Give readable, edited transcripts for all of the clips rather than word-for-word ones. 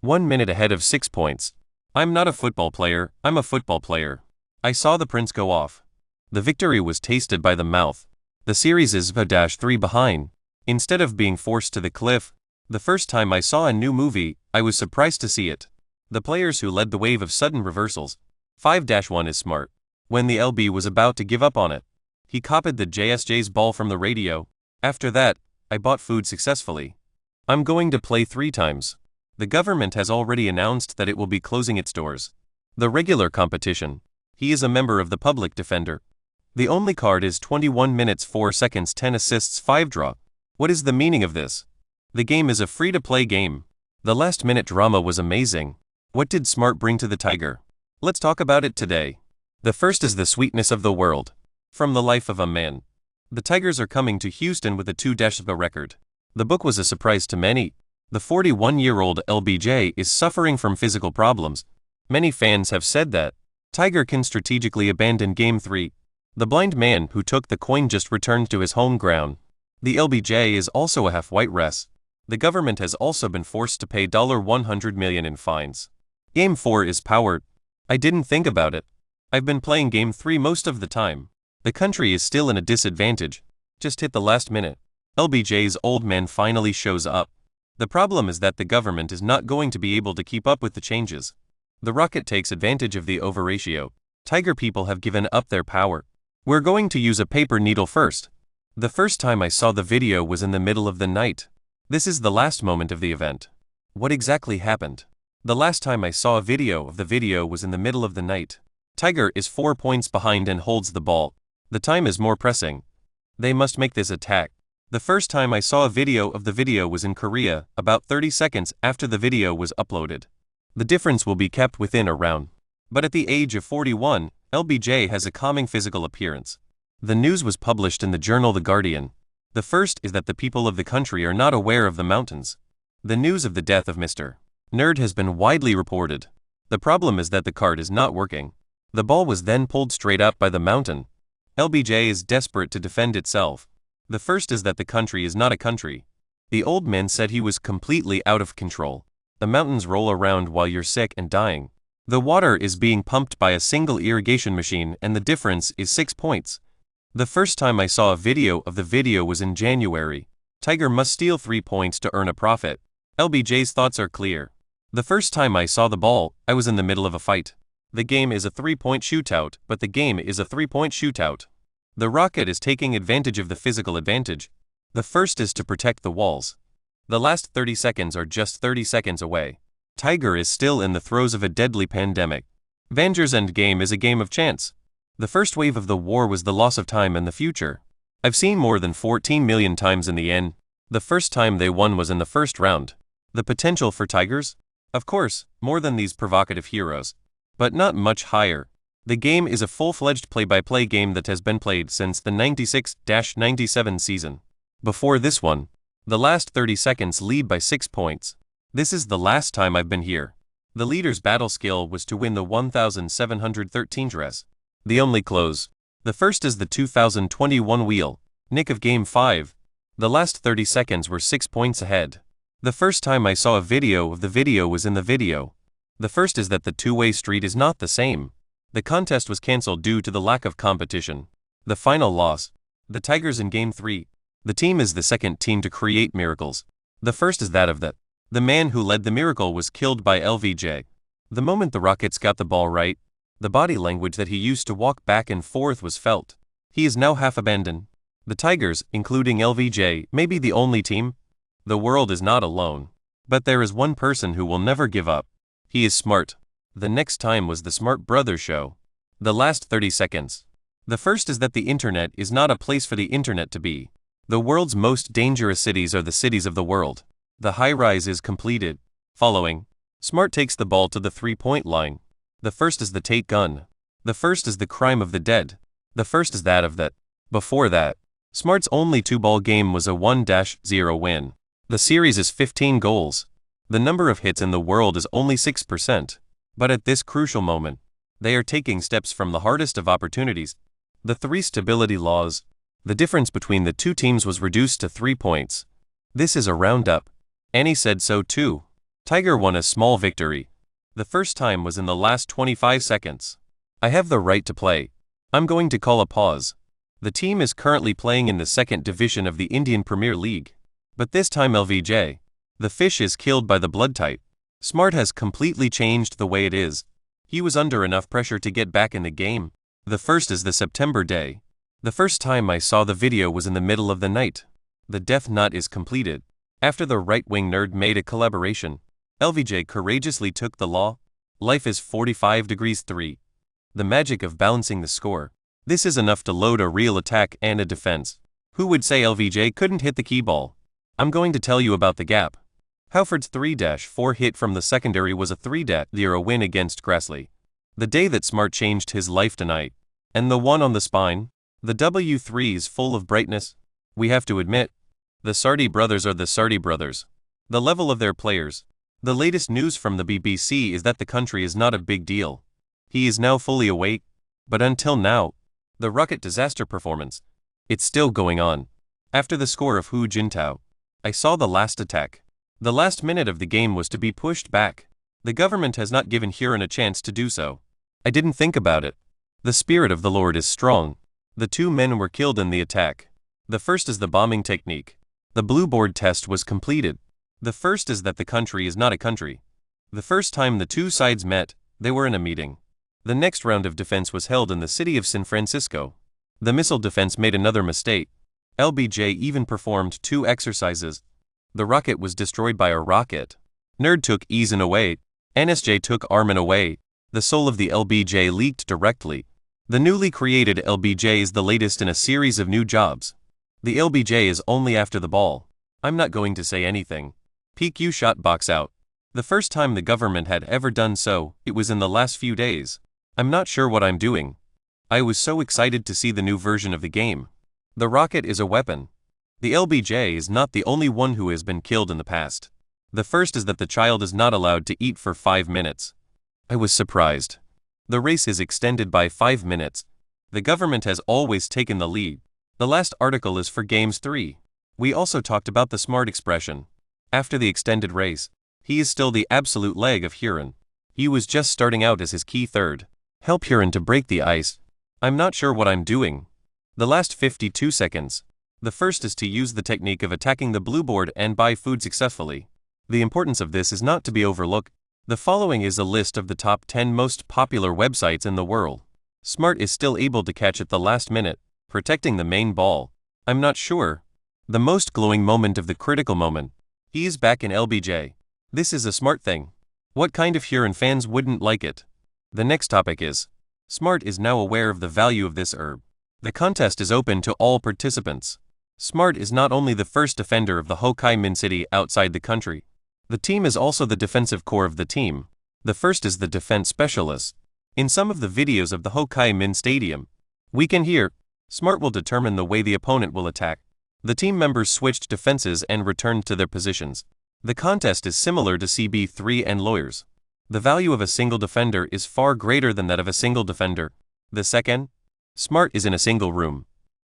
1 minute ahead of 6 points. I'm not a football player, I'm a football player. I saw the prince go off. The victory was tasted by the mouth. The series is -3 behind. Instead of being forced to the cliff, the first time I saw a new movie, I was surprised to see it. The players who led the wave of sudden reversals. 5-1 is smart. When the LB was about to give up on it, he copied the JSJ's ball from the radio. After that, I bought food successfully. I'm going to play 3 times. The government has already announced that it will be closing its doors. The regular competition. He is a member of the public defender. The only card is 21 minutes 4 seconds 10 assists 5 draw. What is the meaning of this? The game is a free-to-play game. The last-minute drama was amazing. What did Smart bring to the Tiger? Let's talk about it today. The first is the sweetness of the world. From the life of a man. The Tigers are coming to Houston with a 2-0 record. The book was a surprise to many. The 41-year-old LBJ is suffering from physical problems. Many fans have said that Tiger can strategically abandon Game 3. The blind man who took the coin just returned to his home ground. The LBJ is also a half-white race. The government has also been forced to pay $100 million in fines. Game 4 is powered. I didn't think about it. I've been playing Game 3 most of the time. The country is still in a disadvantage. Just hit the last minute. LBJ's old man finally shows up. The problem is that the government is not going to be able to keep up with the changes. The rocket takes advantage of the over ratio. Tiger people have given up their power. We're going to use a paper needle first. The first time I saw the video was in the middle of the night. This is the last moment of the event. What exactly happened? The last time I saw a video of the video was in the middle of the night. Tiger is 4 points behind and holds the ball. The time is more pressing. They must make this attack. The first time I saw a video of the video was in Korea, about 30 seconds after the video was uploaded. The difference will be kept within a round. But at the age of 41, LBJ has a calming physical appearance. The news was published in the journal The Guardian. The first is that the people of the country are not aware of the mountains. The news of the death of Mr. Nerd has been widely reported. The problem is that the card is not working. The ball was then pulled straight up by the mountain. LBJ is desperate to defend itself. The first is that the country is not a country. The old man said he was completely out of control. The mountains roll around while you're sick and dying. The water is being pumped by a single irrigation machine and the difference is 6 points. The first time I saw a video of the video was in January. Tiger must steal 3 points to earn a profit. LBJ's thoughts are clear. The first time I saw the ball, I was in the middle of a fight. The game is a 3-point shootout, but the game is a 3-point shootout. The rocket is taking advantage of the physical advantage. The first is to protect the walls. The last 30 seconds are just 30 seconds away. Tiger is still in the throes of a deadly pandemic. Avengers Endgame is a game of chance. The first wave of the war was the loss of time and the future. I've seen more than 14 million times in the end. The first time they won was in the first round. The potential for Tigers? Of course, more than these provocative heroes. But not much higher. The game is a full-fledged play-by-play game that has been played since the 96-97 season. Before this one, the last 30 seconds lead by 6 points. This is the last time I've been here. The leader's battle skill was to win the 1713 dress. The only close. The first is the 2021 wheel. Nick of Game 5. The last 30 seconds were 6 points ahead. The first time I saw a video of the video was in the video. The first is that the two-way street is not the same. The contest was cancelled due to the lack of competition. The final loss. The Tigers in Game 3. The team is the second team to create miracles. The first is that of the man who led the miracle was killed by LVJ. The moment the Rockets got the ball right, the body language that he used to walk back and forth was felt. He is now half abandoned. The Tigers, including LVJ, may be the only team. The world is not alone. But there is one person who will never give up. He is smart. The next time was the Smart Brothers show. The last 30 seconds. The first is that the internet is not a place for the internet to be. The world's most dangerous cities are the cities of the world. The high-rise is completed. Following. Smart takes the ball to the 3-point line. The first is the take gun. The first is the crime of the dead. The first is that of that. Before that, Smart's only 2-ball game was a 1-0 win. The series is 15 goals. The number of hits in the world is only 6%. But at this crucial moment, they are taking steps from the hardest of opportunities. The 3 stability laws. The difference between the two teams was reduced to 3 points. This is a roundup. Annie said so too. Tiger won a small victory. The first time was in the last 25 seconds. I have the right to play. I'm going to call a pause. The team is currently playing in the second division of the Indian Premier League. But this time LVJ. The fish is killed by the blood type. Smart has completely changed the way it is. He was under enough pressure to get back in the game. The first is the September day. The first time I saw the video was in the middle of the night. The death knot is completed. After the right-wing nerd made a collaboration, LVJ courageously took the law. Life is 45 degrees 3. The magic of balancing the score. This is enough to load a real attack and a defense. Who would say LVJ couldn't hit the key ball? I'm going to tell you about the gap. Halford's 3-4 hit from the secondary was a 3-0 win against Grassley. The day that Smart changed his life tonight. And the one on the spine? The W3 is full of brightness. We have to admit, the Sardi brothers are the Sardi brothers. The level of their players. The latest news from the BBC is that the country is not a big deal. He is now fully awake. But until now, the Rocket disaster performance. It's still going on. After the score of Hu Jintao, I saw the last attack. The last minute of the game was to be pushed back. The government has not given Huron a chance to do so. I didn't think about it. The spirit of the Lord is strong. The two men were killed in the attack. The first is the bombing technique. The blue board test was completed. The first is that the country is not a country. The first time the two sides met, they were in a meeting. The next round of defense was held in the city of San Francisco. The missile defense made another mistake. LBJ even performed 2 exercises. The rocket was destroyed by a rocket. Nerd took Eason away. NSJ took Armin away. The soul of the LBJ leaked directly. The newly created LBJ is the latest in a series of new jobs. The LBJ is only after the ball. I'm not going to say anything. PQ shot box out. The first time the government had ever done so, it was in the last few days. I'm not sure what I'm doing. I was so excited to see the new version of the game. The rocket is a weapon. The LBJ is not the only one who has been killed in the past. The first is that the child is not allowed to eat for 5 minutes. I was surprised. The race is extended by 5 minutes. The government has always taken the lead. The last article is for Games 3. We also talked about the Smart expression. After the extended race, he is still the absolute leg of Huron. He was just starting out as his key third. Help Huron to break the ice. I'm not sure what I'm doing. The last 52 seconds. The first is to use the technique of attacking the blue board and buy food successfully. The importance of this is not to be overlooked. The following is a list of the top 10 most popular websites in the world. Smart is still able to catch at the last minute, protecting the main ball. I'm not sure. The most glowing moment of the critical moment. He is back in LBJ. This is a Smart thing. What kind of Huron fans wouldn't like it? The next topic is, Smart is now aware of the value of this herb. The contest is open to all participants. Smart is not only the first defender of the Hokkaido Min City outside the country. The team is also the defensive core of the team. The first is the defense specialist. In some of the videos of the Hokkaido Min Stadium, we can hear, Smart will determine the way the opponent will attack. The team members switched defenses and returned to their positions. The contest is similar to CB3 and Lawyers. The value of a single defender is far greater than that of a single defender. The second, Smart is in a single room.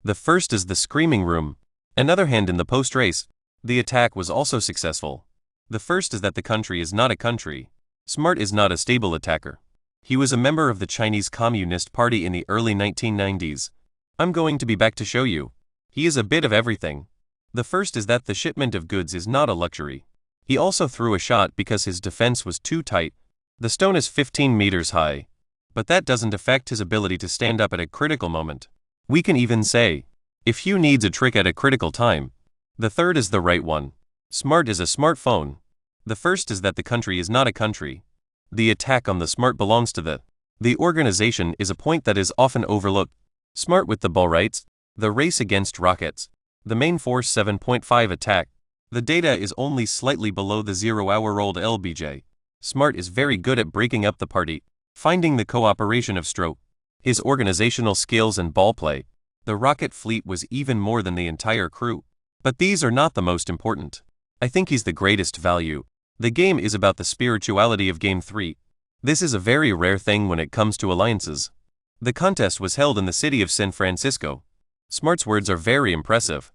The first is the screaming room. Another hand in the post-race. The attack was also successful. The first is that the country is not a country. Smart is not a stable attacker. He was a member of the Chinese Communist Party in the early 1990s. I'm going to be back to show you. He is a bit of everything. The first is that the shipment of goods is not a luxury. He also threw a shot because his defense was too tight. The stone is 15 meters high. But that doesn't affect his ability to stand up at a critical moment. We can even say, if Hugh needs a trick at a critical time. The third is the right one. Smart is a smartphone. The first is that the country is not a country. The attack on the Smart belongs to the organization is a point that is often overlooked. Smart with the ball rights. The race against rockets. The main force 7.5 attack. The data is only slightly below the 0-hour-old LBJ. Smart is very good at breaking up the party, finding the cooperation of stroke. His organizational skills and ball play. The rocket fleet was even more than the entire crew. But these are not the most important. I think he's the greatest value. The game is about the spirituality of Game 3. This is a very rare thing when it comes to alliances. The contest was held in the city of San Francisco. Smart's words are very impressive.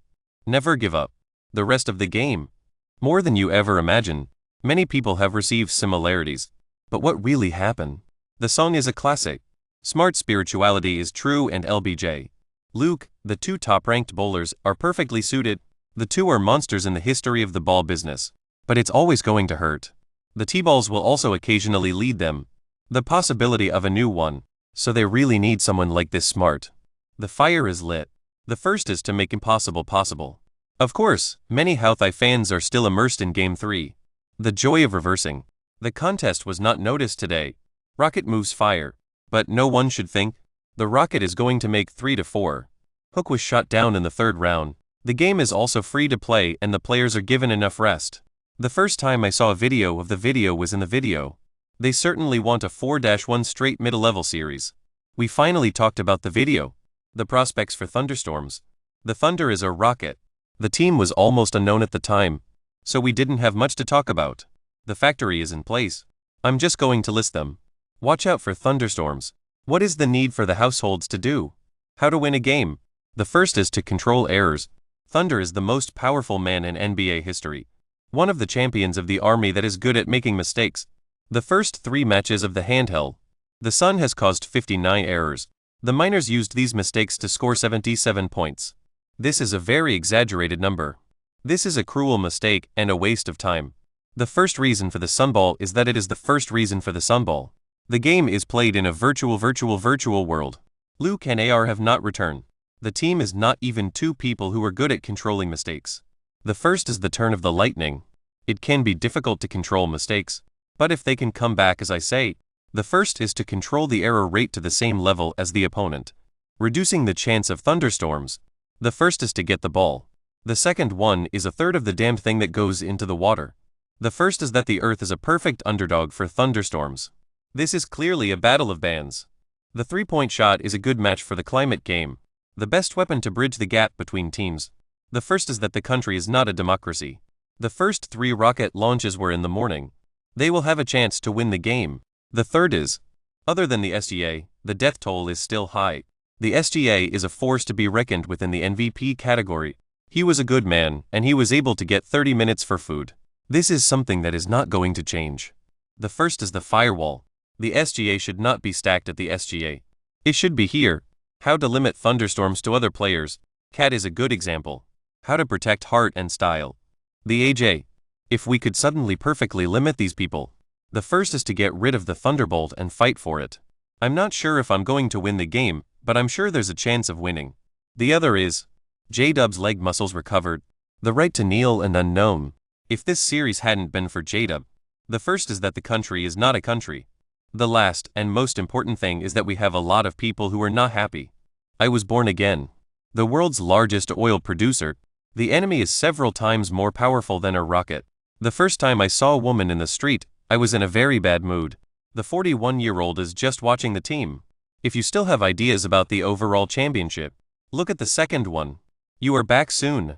Never give up. The rest of the game. More than you ever imagine. Many people have received similarities. But what really happened? The song is a classic. Smart spirituality is true and LBJ. Luke, the two top-ranked bowlers, are perfectly suited. The two are monsters in the history of the ball business. But it's always going to hurt. The T-balls will also occasionally lead them. The possibility of a new one. So they really need someone like this smart. The fire is lit. The first is to make impossible possible. Of course, many Houthi fans are still immersed in Game 3. The joy of reversing. The contest was not noticed today. Rocket moves fire. But no one should think. The rocket is going to make 3-4. Hook was shot down in the third round. The game is also free to play and the players are given enough rest. The first time I saw a video of the video was in the video. They certainly want a 4-1 straight middle-level series. We finally talked about the video. The prospects for thunderstorms. The Thunder is a rocket. The team was almost unknown at the time, so we didn't have much to talk about. The factory is in place. I'm just going to list them. Watch out for thunderstorms. What is the need for the households to do? How to win a game? The first is to control errors. Thunder is the most powerful man in NBA history. One of the champions of the army that is good at making mistakes. The first 3 matches of the handheld. The Sun has caused 59 errors. The Miners used these mistakes to score 77 points. This is a very exaggerated number. This is a cruel mistake and a waste of time. The first reason for the Sunball is that it is the first reason for the Sunball. The game is played in a virtual world. Luke and AR have not returned. The team is not even 2 people who are good at controlling mistakes. The first is the turn of the lightning. It can be difficult to control mistakes, but if they can come back as I say, the first is to control the error rate to the same level as the opponent, reducing the chance of thunderstorms. The first is to get the ball. The second one is a third of the damn thing that goes into the water. The first is that the Earth is a perfect underdog for thunderstorms. This is clearly a battle of bands. The 3-point shot is a good match for the climate game. The best weapon to bridge the gap between teams. The first is that the country is not a democracy. The first 3 rocket launches were in the morning. They will have a chance to win the game. The third is, other than the SGA, the death toll is still high. The SGA is a force to be reckoned with in the MVP category. He was a good man, and he was able to get 30 minutes for food. This is something that is not going to change. The first is the firewall. The SGA should not be stacked at the SGA. It should be here. How to limit thunderstorms to other players. Cat is a good example. How to protect heart and style. The AJ. If we could suddenly perfectly limit these people. The first is to get rid of the Thunderbolt and fight for it. I'm not sure if I'm going to win the game, but I'm sure there's a chance of winning. The other is J-Dub's leg muscles recovered. The right to kneel and unknown. If this series hadn't been for J-Dub. The first is that the country is not a country. The last and most important thing is that we have a lot of people who are not happy. I was born again. The world's largest oil producer. The enemy is several times more powerful than a rocket. The first time I saw a woman in the street, I was in a very bad mood. The 41-year-old is just watching the team. If you still have ideas about the overall championship, look at the second one. You are back soon.